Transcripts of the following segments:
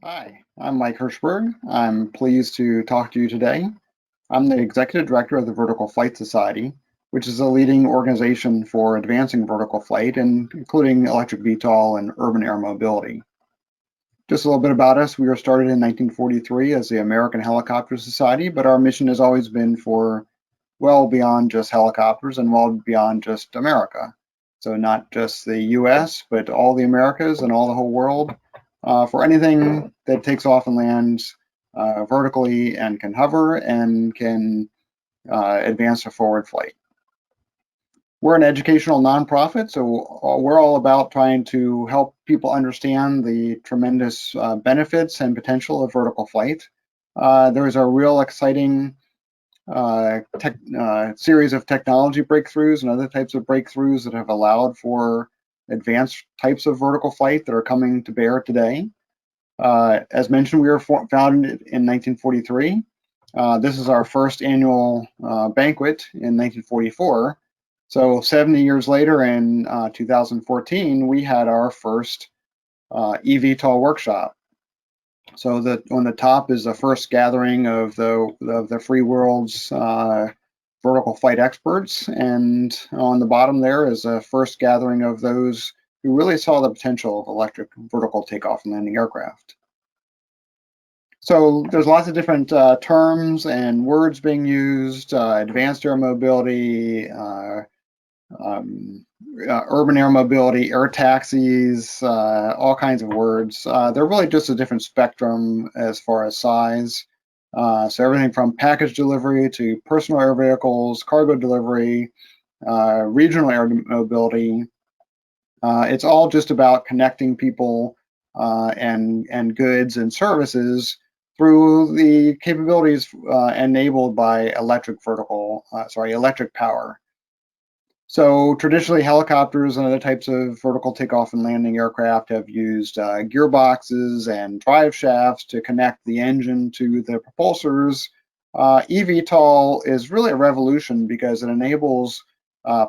Hi, I'm Mike Hirschberg. I'm pleased to talk to you today. I'm the Executive Director of the Vertical Flight Society, which is a leading organization for advancing vertical flight, and including electric VTOL and urban air mobility. Just a little bit about us. We were started in 1943 as the American Helicopter Society, but our mission has always been for well beyond just helicopters and well beyond just America. So not just the US, but all the Americas and all the whole world, for anything that takes off and lands vertically and can hover and can advance to forward flight. We're an educational nonprofit, so we're all about trying to help people understand the tremendous benefits and potential of vertical flight. There's a real exciting series of technology breakthroughs and other types of breakthroughs that have allowed for advanced types of vertical flight that are coming to bear today. As mentioned, we were founded in 1943. This is our first annual banquet in 1944. So 70 years later, in 2014, we had our first eVTOL workshop. So that on the top is the first gathering of the free world's vertical flight experts, and on the bottom there is the first gathering of those who really saw the potential of electric vertical takeoff and landing aircraft. So there's lots of different terms and words being used: advanced air mobility, urban air mobility, air taxis, all kinds of words. They're really just a different spectrum as far as size. So everything from package delivery to personal air vehicles, cargo delivery, regional air mobility. It's all just about connecting people and goods and services through the capabilities enabled by electric power. So traditionally, helicopters and other types of vertical takeoff and landing aircraft have used gearboxes and drive shafts to connect the engine to the propulsors. eVTOL is really a revolution because it enables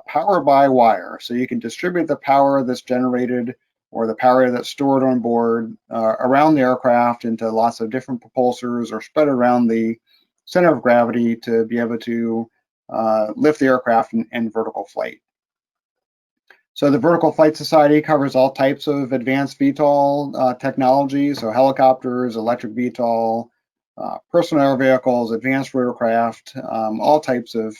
power by wire. So you can distribute the power that's generated or the power that's stored on board around the aircraft into lots of different propulsors, or spread around the center of gravity to be able to lift the aircraft in vertical flight. So the Vertical Flight Society covers all types of advanced VTOL technology, so helicopters, electric VTOL, personal air vehicles, advanced rotorcraft, all types of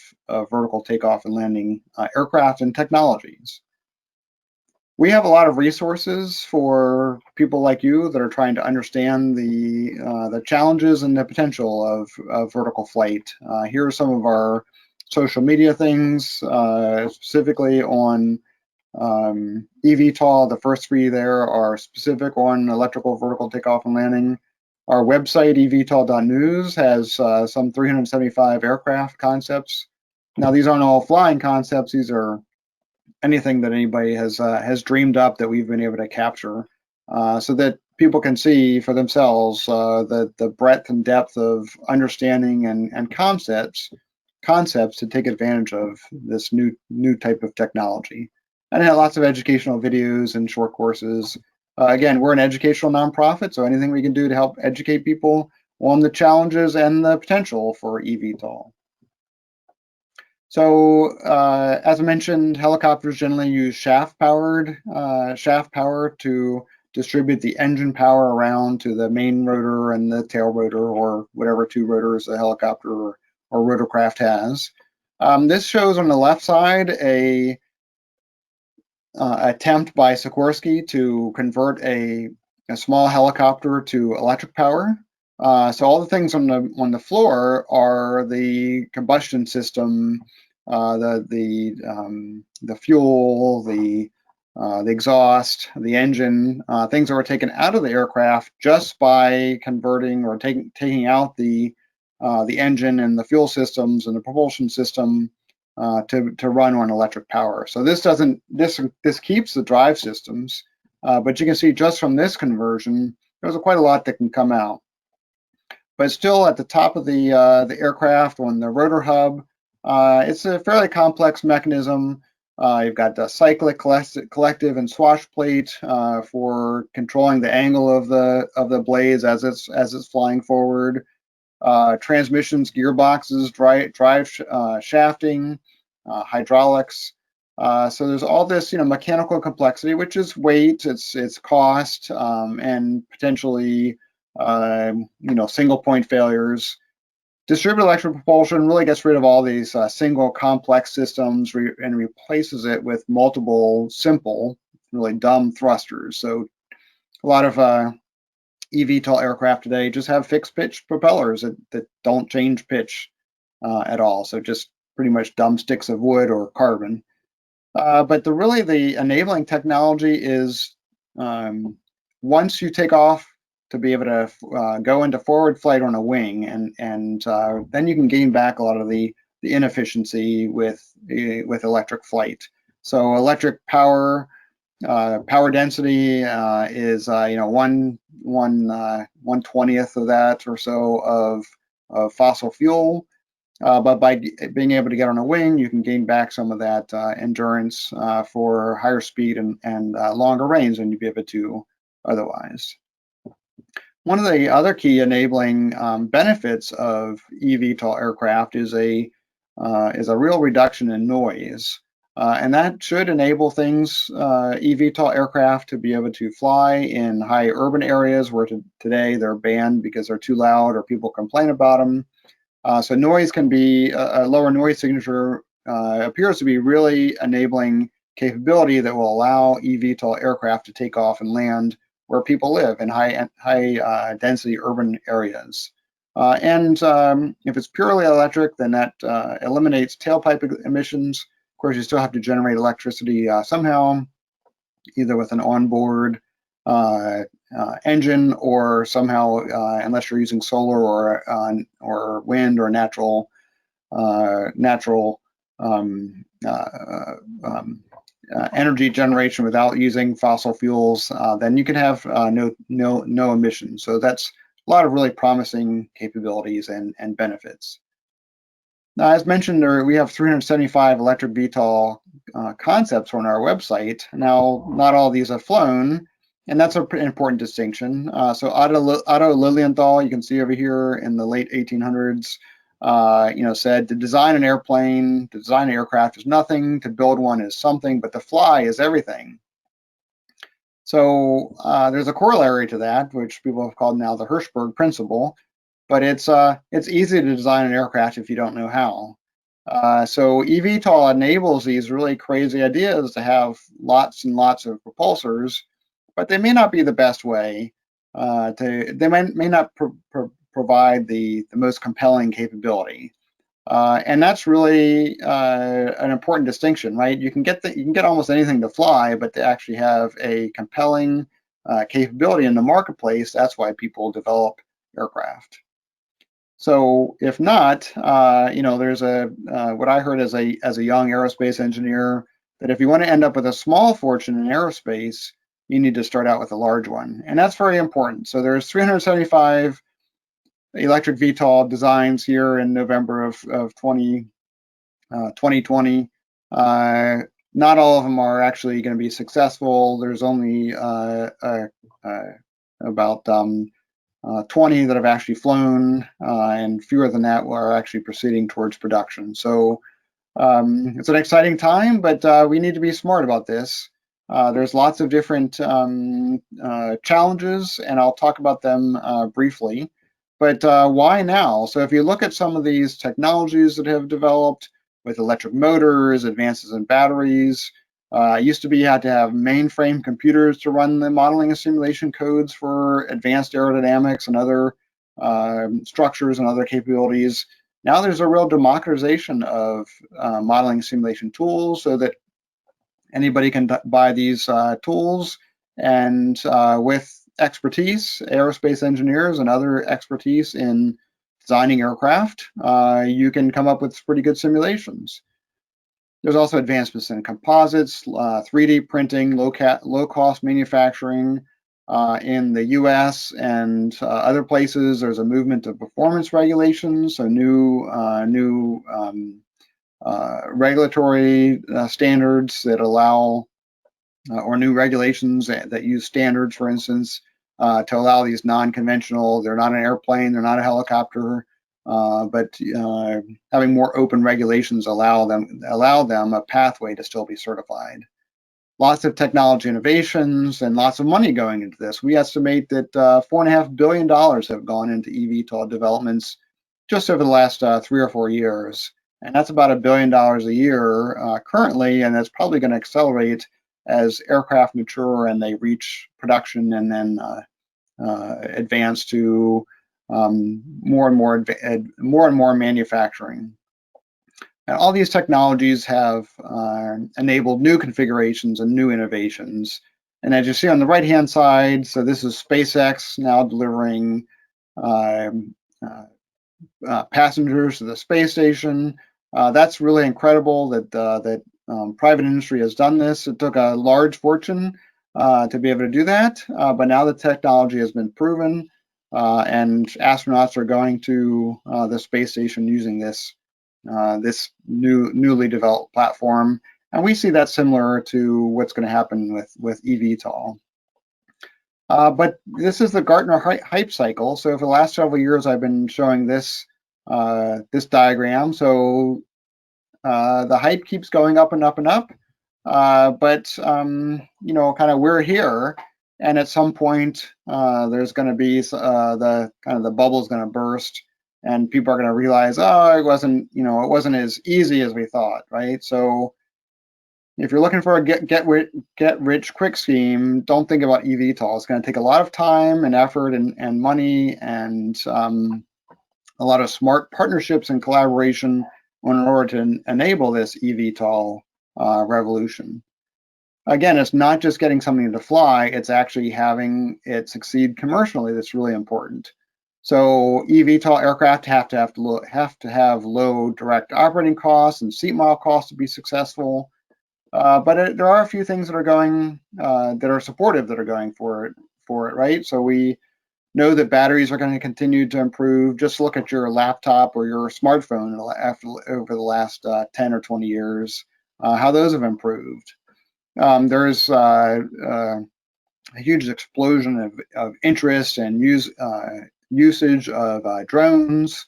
vertical takeoff and landing aircraft and technologies. We have a lot of resources for people like you that are trying to understand the challenges and the potential of vertical flight. Here are some of our social media things, specifically on eVTOL. The first three there are specific on electrical vertical takeoff and landing. Our website, evtol.news, has some 375 aircraft concepts. Now, these aren't all flying concepts. These are anything that anybody has dreamed up that we've been able to capture, so that people can see for themselves the breadth and depth of understanding and concepts to take advantage of this new type of technology. And it had lots of educational videos and short courses. Again, we're an educational nonprofit, so anything we can do to help educate people on the challenges and the potential for eVTOL. So, as I mentioned, helicopters generally use shaft power to distribute the engine power around to the main rotor and the tail rotor, or whatever two rotors a helicopter or rotorcraft has. This shows on the left side a attempt by Sikorsky to convert a small helicopter to electric power. So all the things on the floor are the combustion system, the fuel, the exhaust, the engine, things that were taken out of the aircraft just by converting or taking out the engine and the fuel systems and the propulsion system to run on electric power. So this keeps the drive systems, but you can see just from this conversion, there's quite a lot that can come out. But still, at the top of the aircraft on the rotor hub, it's a fairly complex mechanism. You've got the cyclic, collective, and swash plate for controlling the angle of the blades as it's flying forward. Transmissions, gearboxes, drive shafting, hydraulics. So there's all this, mechanical complexity, which is weight, it's cost, and potentially, single point failures. Distributed electric propulsion really gets rid of all these single complex systems and replaces it with multiple simple, really dumb thrusters. So a lot of eVTOL aircraft today just have fixed pitch propellers that don't change pitch at all. So just pretty much dumb sticks of wood or carbon. But the enabling technology is once you take off to be able to go into forward flight on a wing, and then you can gain back a lot of the inefficiency with electric flight. So electric power density is 1/20th of that or so of fossil fuel. But by being able to get on a wing, you can gain back some of that endurance for higher speed and longer range than you'd be able to otherwise. One of the other key enabling benefits of eVTOL aircraft is a real reduction in noise. And that should enable eVTOL aircraft to be able to fly in high urban areas where today they're banned because they're too loud or people complain about them. So noise can be, a lower noise signature appears to be really enabling capability that will allow eVTOL aircraft to take off and land where people live in high density urban areas. If it's purely electric, then that eliminates tailpipe emissions. Of course, you still have to generate electricity somehow, either with an onboard engine or somehow, unless you're using solar or wind or natural energy generation without using fossil fuels, then you can have no emissions. So that's a lot of really promising capabilities and benefits. Now, as mentioned, we have 375 electric VTOL concepts on our website. Now, not all of these have flown, and that's an important distinction. So Otto Lilienthal, you can see over here in the late 1800s, said to design an airplane, to design an aircraft is nothing, to build one is something, but to fly is everything. So there's a corollary to that, which people have called now the Hirschberg principle. But it's easy to design an aircraft if you don't know how. So eVTOL enables these really crazy ideas to have lots and lots of propulsors, but they may not be the best way. They may not provide the most compelling capability, and that's really an important distinction, right? You can get almost anything to fly, but to actually have a compelling capability in the marketplace, that's why people develop aircraft. So if not, there's what I heard as a young aerospace engineer, that if you want to end up with a small fortune in aerospace, you need to start out with a large one, and that's very important. So there's 375 electric VTOL designs here in November of 2020. Not all of them are actually going to be successful. There's only about 20 that have actually flown, and fewer than that are actually proceeding towards production. So it's an exciting time, but we need to be smart about this. There's lots of different challenges, and I'll talk about them briefly. But why now? So if you look at some of these technologies that have developed with electric motors, advances in batteries, used to be you had to have mainframe computers to run the modeling and simulation codes for advanced aerodynamics and other structures and other capabilities. Now there's a real democratization of modeling and simulation tools, so that anybody can buy these tools, and with expertise, aerospace engineers and other expertise in designing aircraft, you can come up with pretty good simulations. There's also advancements in composites, 3D printing, low-cost manufacturing in the US and other places. There's a movement of performance regulations, so new regulatory standards that allow, or new regulations that use standards, for instance, to allow these non-conventional. They're not an airplane, they're not a helicopter, but having more open regulations allow them a pathway to still be certified. Lots of technology innovations and lots of money going into this. We estimate that $4.5 billion have gone into eVTOL developments just over the last 3 or 4 years. And that's about $1 billion a year currently, and that's probably going to accelerate as aircraft mature and they reach production and then advance to more and more manufacturing. And all these technologies have enabled new configurations and new innovations. And as you see on the right-hand side, so this is SpaceX now delivering passengers to the space station. That's really incredible that private industry has done this. It took a large fortune to be able to do that, but now the technology has been proven, and astronauts are going to the space station using this newly developed platform, and we see that similar to what's going to happen with eVTOL. But this is the Gartner hype cycle. So for the last several years, I've been showing this diagram. So the hype keeps going up and up and up, but you know, kind of we're here, and at some point there's going to be the bubble's going to burst, and people are going to realize, oh, it wasn't as easy as we thought, right? So if you're looking for a get rich quick scheme, don't think about eVTOL. It's going to take a lot of time and effort and money and a lot of smart partnerships and collaboration in order to enable this eVTOL revolution. Again, it's not just getting something to fly, it's actually having it succeed commercially that's really important. So eVTOL aircraft have to have low direct operating costs and seat mile costs to be successful. But there are a few things that are going that are supportive that are going for it, right? So we know that batteries are going to continue to improve. Just look at your laptop or your smartphone over the last 10 or 20 years, how those have improved. There's a huge explosion of interest and usage of drones,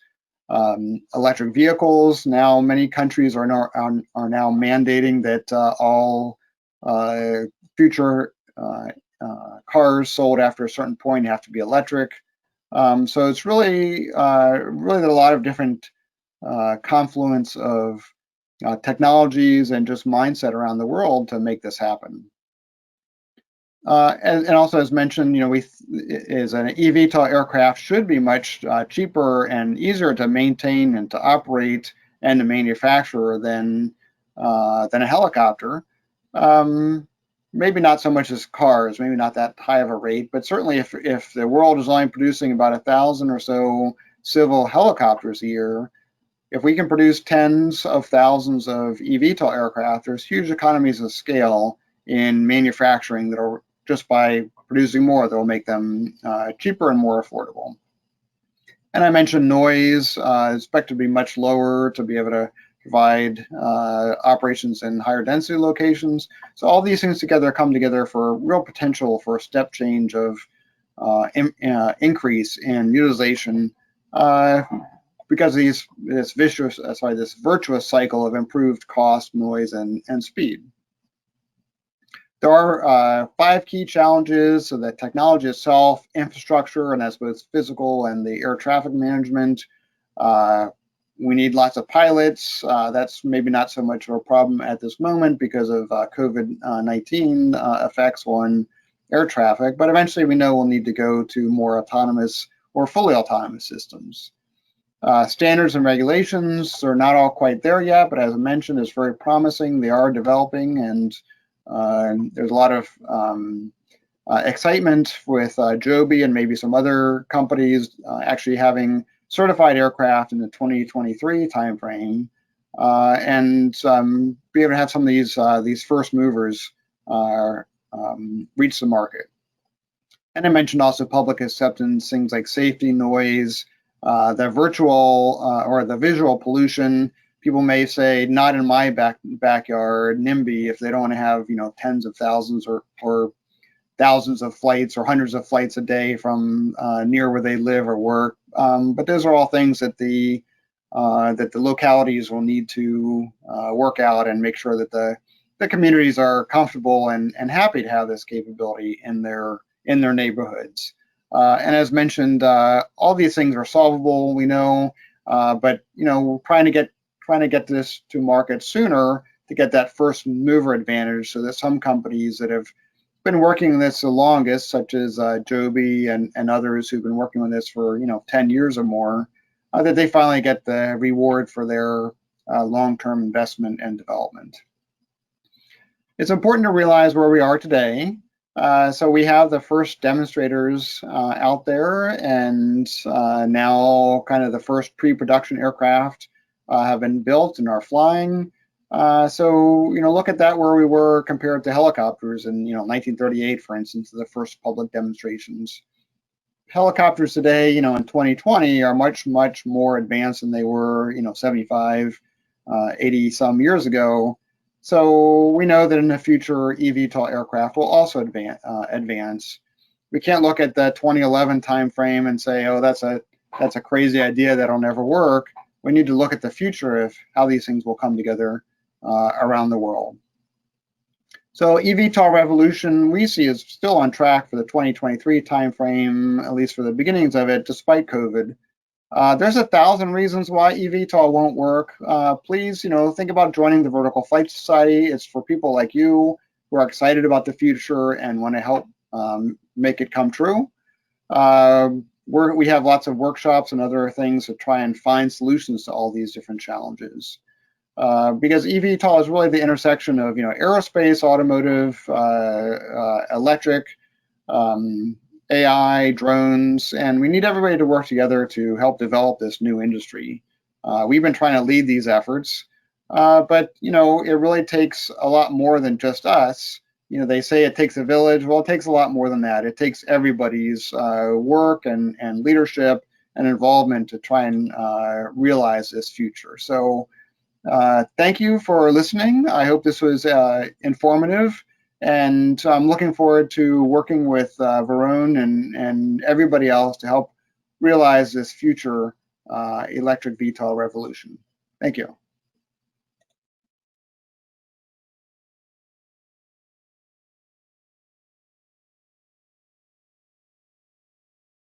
electric vehicles. Now many countries are now mandating that all future cars sold after a certain point have to be electric. So it's really a lot of different confluence of technologies and just mindset around the world to make this happen. And also, as mentioned, you know, an eVTOL aircraft should be much cheaper and easier to maintain and to operate and to manufacture than a helicopter. Maybe not so much as cars, maybe not that high of a rate, but certainly if the world is only producing about 1,000 or so civil helicopters a year, if we can produce tens of thousands of eVTOL aircraft, there's huge economies of scale in manufacturing that are just by producing more, that will make them cheaper and more affordable. And I mentioned noise is expected to be much lower to be able to provide operations in higher density locations. So all these things together come together for real potential for a step change of increase in utilization because of this virtuous cycle of improved cost, noise, and speed. There are 5 key challenges. So the technology itself, infrastructure, and that's both physical and the air traffic management. We need lots of pilots. That's maybe not so much of a problem at this moment because of COVID-19 effects on air traffic, but eventually we know we'll need to go to more autonomous or fully autonomous systems. Standards and regulations are not all quite there yet, but as I mentioned, it's very promising. They are developing, and there's a lot of excitement with Joby and maybe some other companies actually having certified aircraft in the 2023 timeframe, and be able to have some of these first movers reach the market. And I mentioned also public acceptance, things like safety, noise, the virtual or the visual pollution. people may say, not in my backyard, NIMBY, if they don't want to have, tens of thousands or thousands of flights or hundreds of flights a day from near where they live or work. But those are all things that the localities will need to work out and make sure that the communities are comfortable and happy to have this capability in their neighborhoods. And as mentioned, all these things are solvable, we know, but trying to get this to market sooner to get that first mover advantage, so that some companies that have been working on this the longest, such as Joby and others who've been working on this for 10 years or more, that they finally get the reward for their long-term investment and development. It's important to realize where we are today. So we have the first demonstrators out there, and now kind of the first pre-production aircraft have been built and are flying. So look at that, where we were compared to helicopters in 1938, for instance, the first public demonstrations. Helicopters today, in 2020, are much more advanced than they were 75, 80 some years ago. So we know that in the future, eVTOL aircraft will also advance. We can't look at the 2011 timeframe and say, oh, that's a crazy idea that'll never work. We need to look at the future of how these things will come together around the world. So eVTOL revolution, we see, is still on track for the 2023 timeframe, at least for the beginnings of it, despite COVID. There's 1,000 reasons why eVTOL won't work. Please, think about joining the Vertical Flight Society. It's for people like you who are excited about the future and want to help make it come true. We have lots of workshops and other things to try and find solutions to all these different challenges. Because eVTOL is really the intersection of aerospace, automotive, electric, AI, drones, and we need everybody to work together to help develop this new industry. We've been trying to lead these efforts, but it really takes a lot more than just us. They say it takes a village. Well, it takes a lot more than that. It takes everybody's work and leadership and involvement to try and realize this future. So thank you for listening. I hope this was informative, and I'm looking forward to working with Varun and everybody else to help realize this future electric VTOL revolution. Thank you.